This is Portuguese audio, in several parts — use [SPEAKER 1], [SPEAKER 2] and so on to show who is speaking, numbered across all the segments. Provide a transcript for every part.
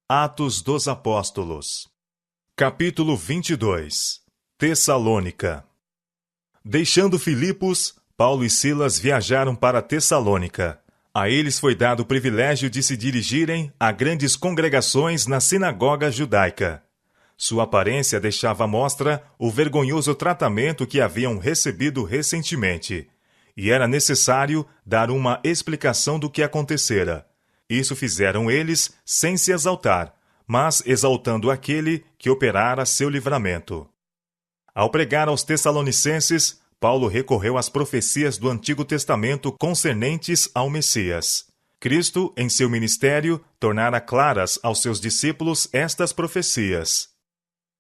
[SPEAKER 1] Atos dos Apóstolos. Capítulo 22. Tessalônica. Deixando Filipos, Paulo e Silas viajaram para Tessalônica. A eles foi dado o privilégio de se dirigirem a grandes congregações na sinagoga judaica. Sua aparência deixava à mostra o vergonhoso tratamento que haviam recebido recentemente, e era necessário dar uma explicação do que acontecera. Isso fizeram eles sem se exaltar, mas exaltando aquele que operara seu livramento. Ao pregar aos Tessalonicenses, Paulo recorreu às profecias do Antigo Testamento concernentes ao Messias. Cristo, em seu ministério, tornara claras aos seus discípulos estas profecias.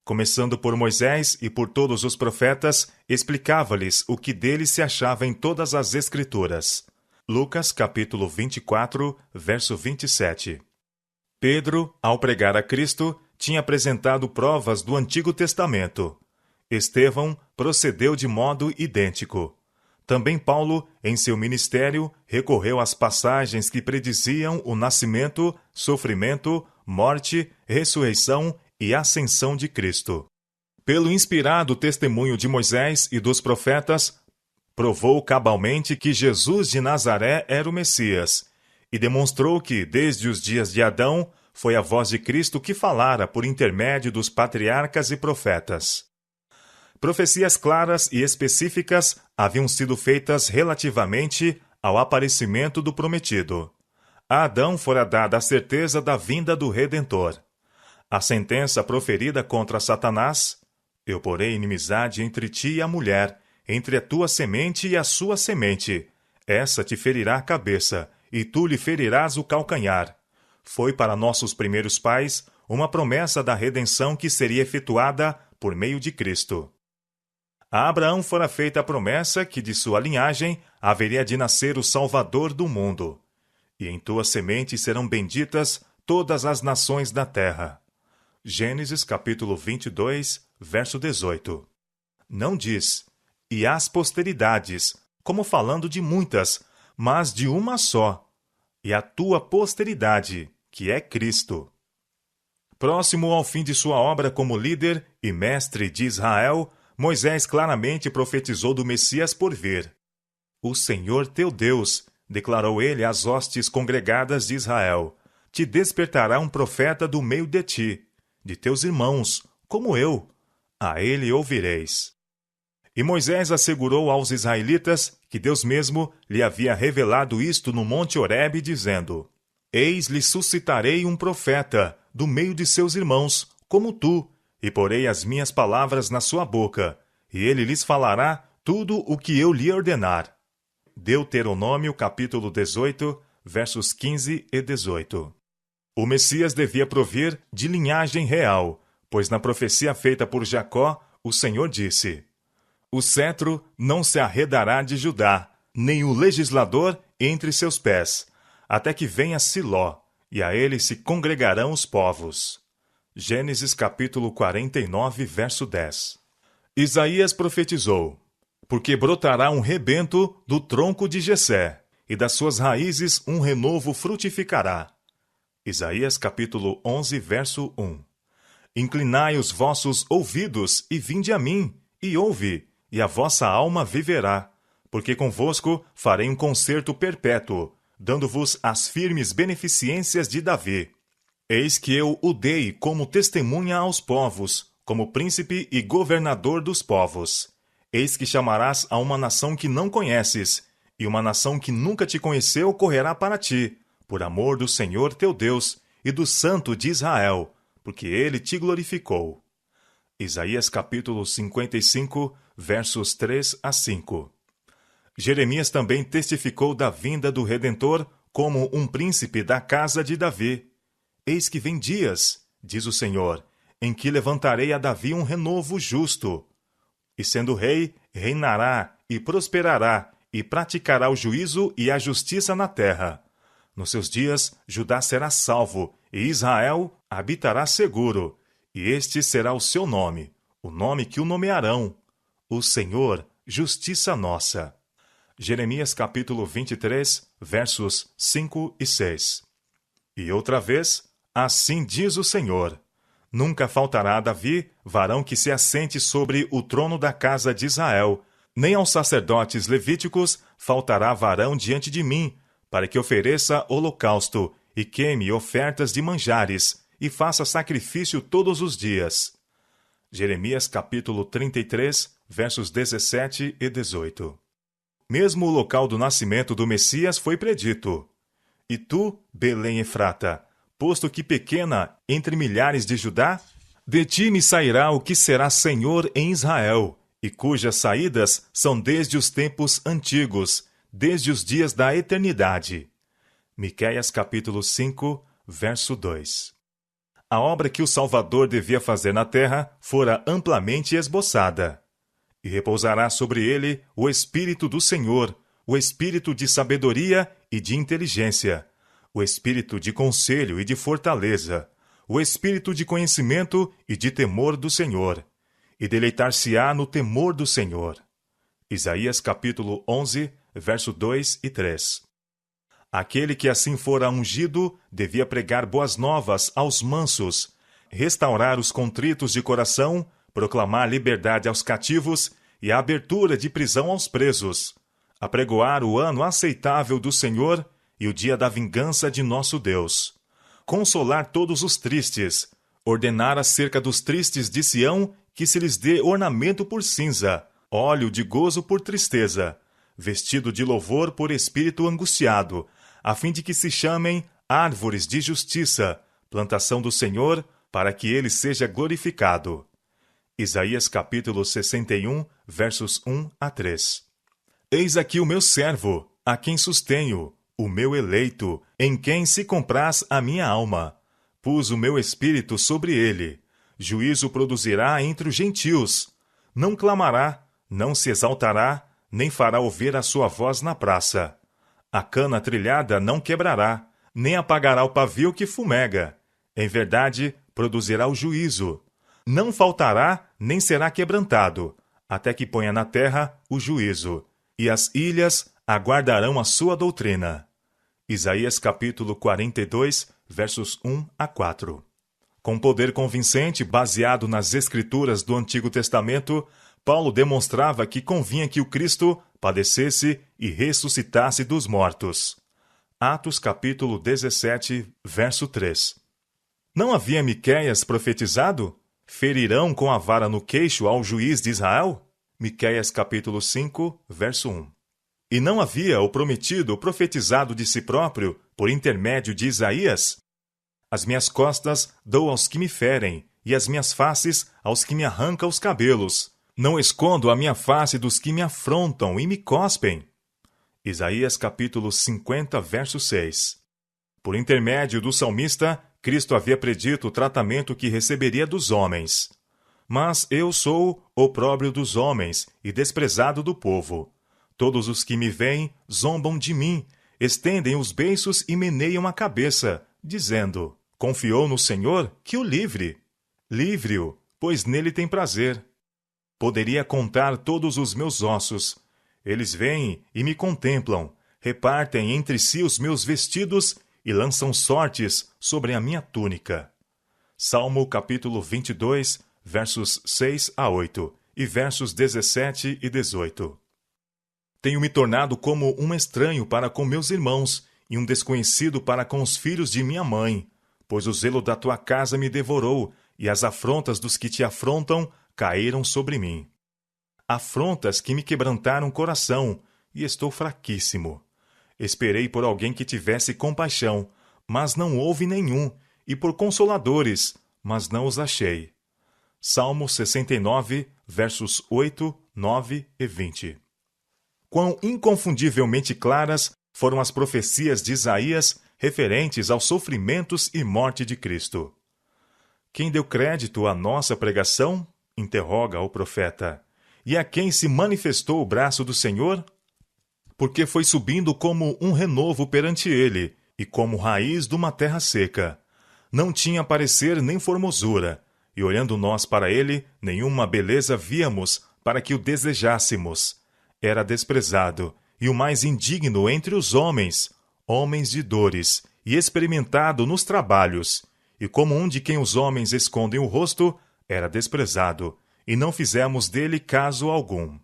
[SPEAKER 1] Começando por Moisés e por todos os profetas, explicava-lhes o que dele se achava em todas as Escrituras. Lucas, capítulo 24, verso 27. Pedro, ao pregar a Cristo, tinha apresentado provas do Antigo Testamento. Estevão procedeu de modo idêntico. Também Paulo, em seu ministério, recorreu às passagens que prediziam o nascimento, sofrimento, morte, ressurreição e ascensão de Cristo. Pelo inspirado testemunho de Moisés e dos profetas, provou cabalmente que Jesus de Nazaré era o Messias, e demonstrou que, desde os dias de Adão, foi a voz de Cristo que falara por intermédio dos patriarcas e profetas. Profecias claras e específicas haviam sido feitas relativamente ao aparecimento do prometido. A Adão fora dada a certeza da vinda do Redentor. A sentença proferida contra Satanás: eu porei inimizade entre ti e a mulher, entre a tua semente e a sua semente. Essa te ferirá a cabeça, e tu lhe ferirás o calcanhar. Foi para nossos primeiros pais uma promessa da redenção que seria efetuada por meio de Cristo. A Abraão fora feita a promessa que de sua linhagem haveria de nascer o Salvador do mundo. E em tua semente serão benditas todas as nações da terra. Gênesis capítulo 22, verso 18. Não diz, e as posteridades, como falando de muitas, mas de uma só, e a tua posteridade, que é Cristo. Próximo ao fim de sua obra como líder e mestre de Israel, Moisés claramente profetizou do Messias por vir. O Senhor teu Deus, declarou ele às hostes congregadas de Israel, te despertará um profeta do meio de ti, de teus irmãos, como eu. A ele ouvireis. E Moisés assegurou aos israelitas que Deus mesmo lhe havia revelado isto no monte Horebe, dizendo: Eis lhe suscitarei um profeta do meio de seus irmãos, como tu, e porei as minhas palavras na sua boca, e ele lhes falará tudo o que eu lhe ordenar. Deuteronômio capítulo 18, versos 15 e 18. O Messias devia provir de linhagem real, pois na profecia feita por Jacó, o Senhor disse: o cetro não se arredará de Judá, nem o legislador entre seus pés, até que venha Siló, e a ele se congregarão os povos. Gênesis capítulo 49, verso 10. Isaías profetizou: porque brotará um rebento do tronco de Jessé, e das suas raízes um renovo frutificará. Isaías capítulo 11, verso 1. Inclinai os vossos ouvidos e vinde a mim, e ouve, e a vossa alma viverá, porque convosco farei um concerto perpétuo, dando-vos as firmes beneficências de Davi. Eis que eu o dei como testemunha aos povos, como príncipe e governador dos povos. Eis que chamarás a uma nação que não conheces, e uma nação que nunca te conheceu correrá para ti, por amor do Senhor teu Deus e do Santo de Israel, porque ele te glorificou. Isaías capítulo 55, versos 3 a 5. Jeremias também testificou da vinda do Redentor como um príncipe da casa de Davi. Eis que vem dias, diz o Senhor, em que levantarei a Davi um renovo justo. E sendo rei, reinará e prosperará, e praticará o juízo e a justiça na terra. Nos seus dias, Judá será salvo, e Israel habitará seguro. E este será o seu nome, o nome que o nomearão: o Senhor, justiça nossa. Jeremias capítulo 23, versos 5 e 6. E outra vez, Assim diz o Senhor: nunca faltará a Davi varão que se assente sobre o trono da casa de Israel, nem aos sacerdotes levíticos faltará varão diante de mim, para que ofereça holocausto e queime ofertas de manjares, e faça sacrifício todos os dias. Jeremias capítulo 33, versos 17 e 18. Mesmo o local do nascimento do Messias foi predito. E tu, Belém Efrata, posto que pequena entre milhares de Judá, de ti me sairá o que será Senhor em Israel, e cujas saídas são desde os tempos antigos, desde os dias da eternidade. Miqueias capítulo 5, verso 2. A obra que o Salvador devia fazer na terra fora amplamente esboçada. E repousará sobre ele o Espírito do Senhor, o Espírito de sabedoria e de inteligência, o Espírito de conselho e de fortaleza, o Espírito de conhecimento e de temor do Senhor, e deleitar-se-á no temor do Senhor. Isaías capítulo 11, verso 2 e 3. Aquele que assim fora ungido devia pregar boas novas aos mansos, restaurar os contritos de coração, proclamar liberdade aos cativos e a abertura de prisão aos presos, apregoar o ano aceitável do Senhor e o dia da vingança de nosso Deus, consolar todos os tristes, ordenar acerca dos tristes de Sião que se lhes dê ornamento por cinza, óleo de gozo por tristeza, vestido de louvor por espírito angustiado, a fim de que se chamem árvores de justiça, plantação do Senhor, para que ele seja glorificado. Isaías capítulo 61, versos 1 a 3. Eis aqui o meu servo, a quem sustenho, o meu eleito, em quem se compraz a minha alma. Pus o meu espírito sobre ele. Juízo produzirá entre os gentios. Não clamará, não se exaltará, nem fará ouvir a sua voz na praça. A cana trilhada não quebrará, nem apagará o pavio que fumega. Em verdade, produzirá o juízo. Não faltará, nem será quebrantado, até que ponha na terra o juízo, e as ilhas aguardarão a sua doutrina. Isaías capítulo 42, versos 1 a 4. Com poder convincente, baseado nas Escrituras do Antigo Testamento, Paulo demonstrava que convinha que o Cristo padecesse e ressuscitasse dos mortos. Atos capítulo 17, verso 3. Não havia Miqueias profetizado? Ferirão com a vara no queixo ao juiz de Israel? Miqueias capítulo 5, verso 1. E não havia o prometido profetizado de si próprio por intermédio de Isaías? As minhas costas dou aos que me ferem, e as minhas faces aos que me arrancam os cabelos. Não escondo a minha face dos que me afrontam e me cospem. Isaías capítulo 50, verso 6. Por intermédio do salmista, Cristo havia predito o tratamento que receberia dos homens. Mas eu sou opróbrio dos homens e desprezado do povo. Todos os que me veem zombam de mim, estendem os beiços e meneiam a cabeça, dizendo: confiou no Senhor, que o livre. Livre-o, pois nele tem prazer. Poderia contar todos os meus ossos. Eles vêm e me contemplam, repartem entre si os meus vestidos e lançam sortes sobre a minha túnica. Salmo capítulo 22, versos 6 a 8 e versos 17 e 18. Tenho me tornado como um estranho para com meus irmãos e um desconhecido para com os filhos de minha mãe, pois o zelo da tua casa me devorou e as afrontas dos que te afrontam caíram sobre mim. Afrontas que me quebrantaram o coração, e estou fraquíssimo. Esperei por alguém que tivesse compaixão, mas não houve nenhum, e por consoladores, mas não os achei. Salmo 69, versos 8, 9 e 20. Quão inconfundivelmente claras foram as profecias de Isaías referentes aos sofrimentos e morte de Cristo. Quem deu crédito à nossa pregação? Interroga o profeta. E a quem se manifestou o braço do Senhor? Porque foi subindo como um renovo perante ele, e como raiz de uma terra seca. Não tinha parecer nem formosura, e olhando nós para ele, nenhuma beleza víamos para que o desejássemos. Era desprezado, e o mais indigno entre os homens, homens de dores, e experimentado nos trabalhos, e como um de quem os homens escondem o rosto, era desprezado, e não fizemos dele caso algum.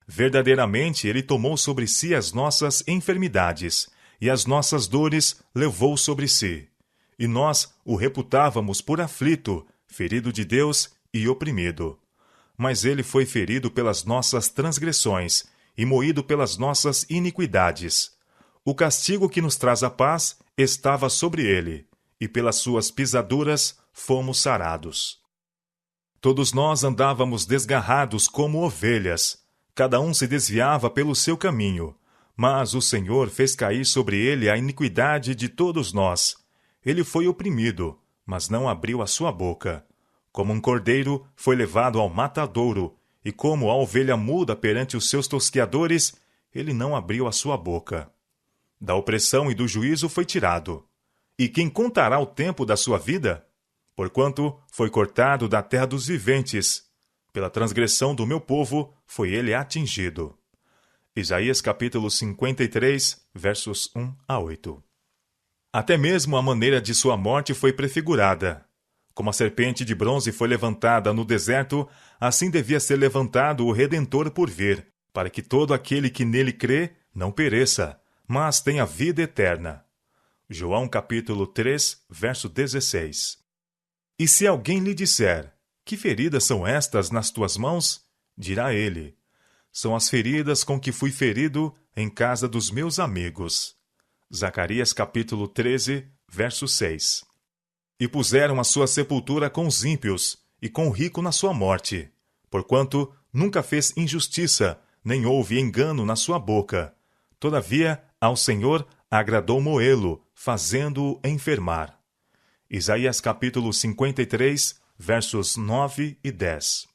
[SPEAKER 1] Verdadeiramente ele tomou sobre si as nossas enfermidades, e as nossas dores levou sobre si. E nós o reputávamos por aflito, ferido de Deus e oprimido. Mas ele foi ferido pelas nossas transgressões, e moído pelas nossas iniquidades. O castigo que nos traz a paz estava sobre ele, e pelas suas pisaduras fomos sarados. Todos nós andávamos desgarrados como ovelhas, cada um se desviava pelo seu caminho, mas o Senhor fez cair sobre ele a iniquidade de todos nós. Ele foi oprimido, mas não abriu a sua boca. Como um cordeiro foi levado ao matadouro, e como a ovelha muda perante os seus tosqueadores, ele não abriu a sua boca. Da opressão e do juízo foi tirado. E quem contará o tempo da sua vida? Porquanto foi cortado da terra dos viventes. Pela transgressão do meu povo foi ele atingido. Isaías capítulo 53, versos 1 a 8. Até mesmo a maneira de sua morte foi prefigurada. Como a serpente de bronze foi levantada no deserto, assim devia ser levantado o Redentor por vir, para que todo aquele que nele crê não pereça, mas tenha vida eterna. João capítulo 3, verso 16. E se alguém lhe disser, que feridas são estas nas tuas mãos? Dirá ele, são as feridas com que fui ferido em casa dos meus amigos. Zacarias capítulo 13, verso 6. E puseram a sua sepultura com os ímpios, e com o rico na sua morte, porquanto nunca fez injustiça, nem houve engano na sua boca. Todavia, ao Senhor agradou moê-lo, fazendo-o enfermar. Isaías capítulo 53, versos 9 e 10.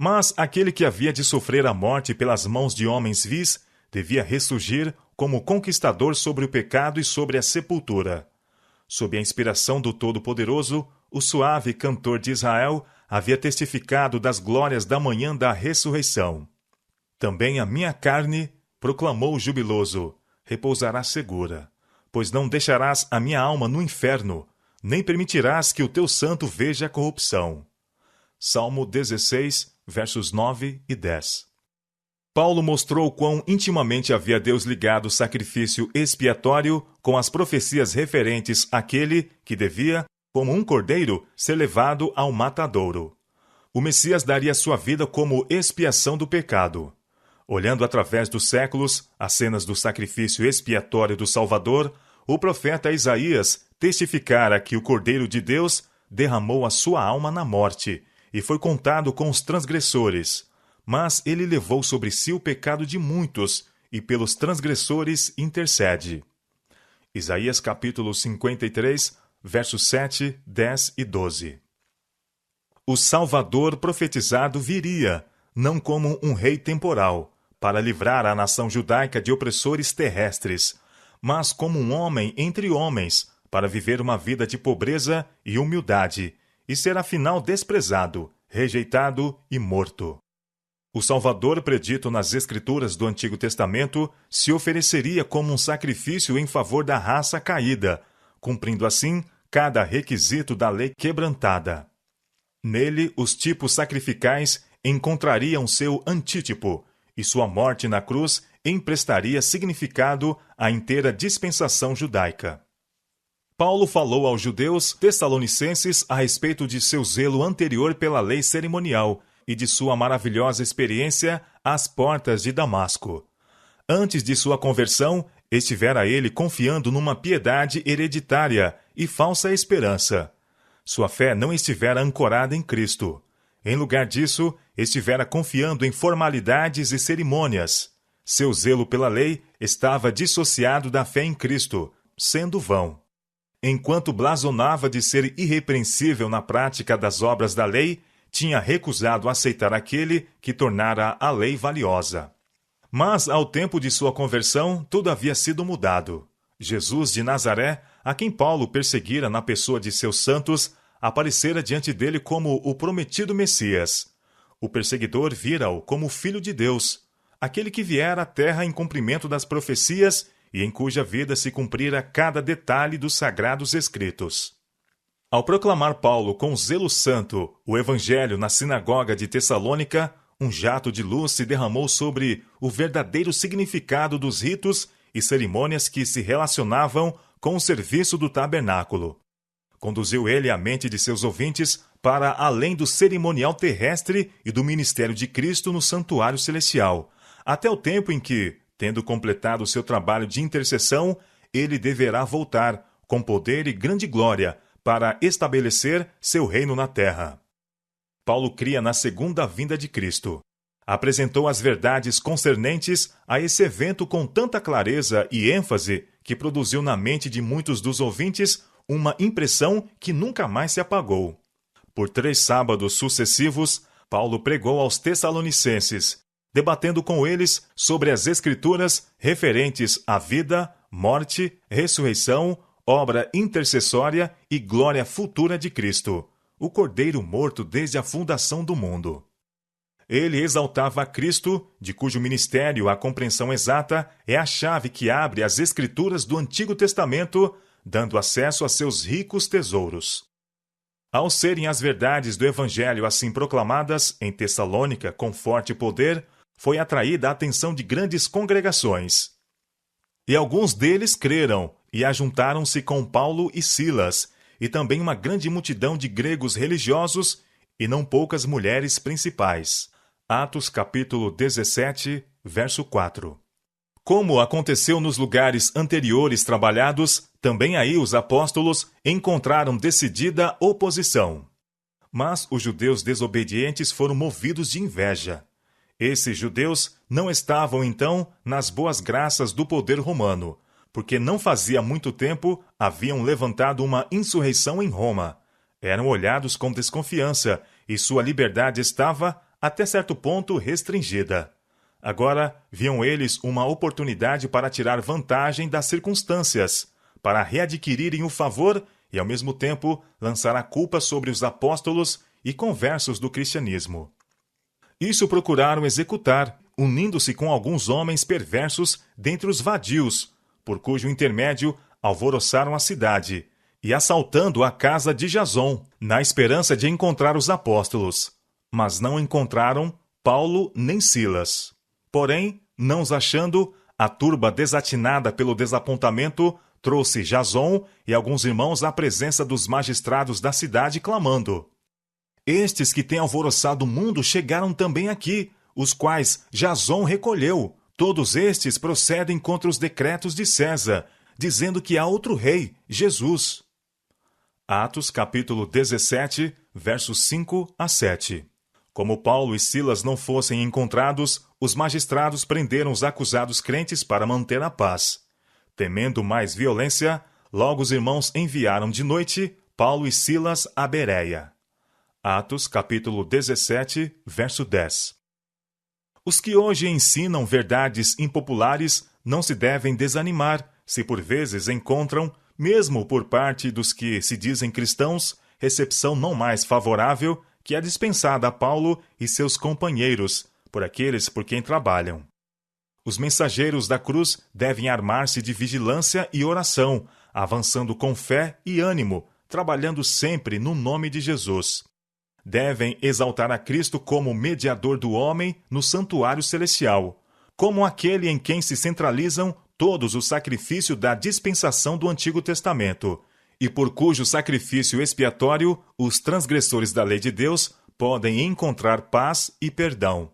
[SPEAKER 1] Mas aquele que havia de sofrer a morte pelas mãos de homens vis, devia ressurgir como conquistador sobre o pecado e sobre a sepultura. Sob a inspiração do Todo-Poderoso, o suave cantor de Israel havia testificado das glórias da manhã da ressurreição. Também a minha carne, proclamou o jubiloso, repousará segura, pois não deixarás a minha alma no inferno, nem permitirás que o teu santo veja a corrupção. Salmo 16, versos 9 e 10. Paulo mostrou quão intimamente havia Deus ligado o sacrifício expiatório com as profecias referentes àquele que devia, como um cordeiro, ser levado ao matadouro. O Messias daria sua vida como expiação do pecado. Olhando através dos séculos as cenas do sacrifício expiatório do Salvador, o profeta Isaías testificara que o Cordeiro de Deus derramou a sua alma na morte e foi contado com os transgressores. Mas ele levou sobre si o pecado de muitos, e pelos transgressores intercede. Isaías capítulo 53, versos 7, 10 e 12. O Salvador profetizado viria, não como um rei temporal, para livrar a nação judaica de opressores terrestres, mas como um homem entre homens, para viver uma vida de pobreza e humildade, e ser afinal desprezado, rejeitado e morto. O Salvador, predito nas Escrituras do Antigo Testamento, se ofereceria como um sacrifício em favor da raça caída, cumprindo assim cada requisito da lei quebrantada. Nele, os tipos sacrificais encontrariam seu antítipo, e sua morte na cruz emprestaria significado à inteira dispensação judaica. Paulo falou aos judeus tessalonicenses a respeito de seu zelo anterior pela lei cerimonial, e de sua maravilhosa experiência às portas de Damasco. Antes de sua conversão, estivera ele confiando numa piedade hereditária e falsa esperança. Sua fé não estivera ancorada em Cristo. Em lugar disso, estivera confiando em formalidades e cerimônias. Seu zelo pela lei estava dissociado da fé em Cristo, sendo vão. Enquanto blasonava de ser irrepreensível na prática das obras da lei, tinha recusado aceitar aquele que tornara a lei valiosa. Mas, ao tempo de sua conversão, tudo havia sido mudado. Jesus de Nazaré, a quem Paulo perseguira na pessoa de seus santos, aparecera diante dele como o prometido Messias. O perseguidor vira-o como o Filho de Deus, aquele que viera à terra em cumprimento das profecias e em cuja vida se cumprira cada detalhe dos sagrados escritos. Ao proclamar Paulo com zelo santo o evangelho na sinagoga de Tessalônica, um jato de luz se derramou sobre o verdadeiro significado dos ritos e cerimônias que se relacionavam com o serviço do tabernáculo. Conduziu ele a mente de seus ouvintes para além do cerimonial terrestre e do ministério de Cristo no santuário celestial, até o tempo em que, tendo completado seu trabalho de intercessão, ele deverá voltar, com poder e grande glória, para estabelecer seu reino na terra. Paulo cria na segunda vinda de Cristo. Apresentou as verdades concernentes a esse evento com tanta clareza e ênfase que produziu na mente de muitos dos ouvintes uma impressão que nunca mais se apagou. Por 3 sábados sucessivos, Paulo pregou aos Tessalonicenses, debatendo com eles sobre as Escrituras referentes à vida, morte, ressurreição, obra intercessória e glória futura de Cristo, o Cordeiro morto desde a fundação do mundo. Ele exaltava a Cristo, de cujo ministério a compreensão exata é a chave que abre as Escrituras do Antigo Testamento, dando acesso a seus ricos tesouros. Ao serem as verdades do Evangelho assim proclamadas em Tessalônica com forte poder, foi atraída a atenção de grandes congregações. E alguns deles creram e ajuntaram-se com Paulo e Silas, e também uma grande multidão de gregos religiosos e não poucas mulheres principais. Atos capítulo 17, verso 4. Como aconteceu nos lugares anteriores trabalhados, também aí os apóstolos encontraram decidida oposição. Mas os judeus desobedientes foram movidos de inveja. Esses judeus não estavam, então, nas boas graças do poder romano, porque não fazia muito tempo haviam levantado uma insurreição em Roma. Eram olhados com desconfiança e sua liberdade estava, até certo ponto, restringida. Agora, viam eles uma oportunidade para tirar vantagem das circunstâncias, para readquirirem o favor e, ao mesmo tempo, lançar a culpa sobre os apóstolos e conversos do cristianismo. Isso procuraram executar, unindo-se com alguns homens perversos dentre os vadios, por cujo intermédio alvoroçaram a cidade, e assaltando a casa de Jason, na esperança de encontrar os apóstolos. Mas não encontraram Paulo nem Silas. Porém, não os achando, a turba desatinada pelo desapontamento trouxe Jason e alguns irmãos à presença dos magistrados da cidade, clamando: Estes que têm alvoroçado o mundo chegaram também aqui, os quais Jason recolheu. Todos estes procedem contra os decretos de César, dizendo que há outro rei, Jesus. Atos capítulo 17, versos 5 a 7. Como Paulo e Silas não fossem encontrados, os magistrados prenderam os acusados crentes para manter a paz. Temendo mais violência, logo os irmãos enviaram de noite Paulo e Silas a Bereia. Atos capítulo 17, verso 10. Os que hoje ensinam verdades impopulares não se devem desanimar, se por vezes encontram, mesmo por parte dos que se dizem cristãos, recepção não mais favorável que é dispensada a Paulo e seus companheiros, por aqueles por quem trabalham. Os mensageiros da cruz devem armar-se de vigilância e oração, avançando com fé e ânimo, trabalhando sempre no nome de Jesus. Devem exaltar a Cristo como mediador do homem no santuário celestial, como aquele em quem se centralizam todos os sacrifícios da dispensação do Antigo Testamento, e por cujo sacrifício expiatório os transgressores da lei de Deus podem encontrar paz e perdão.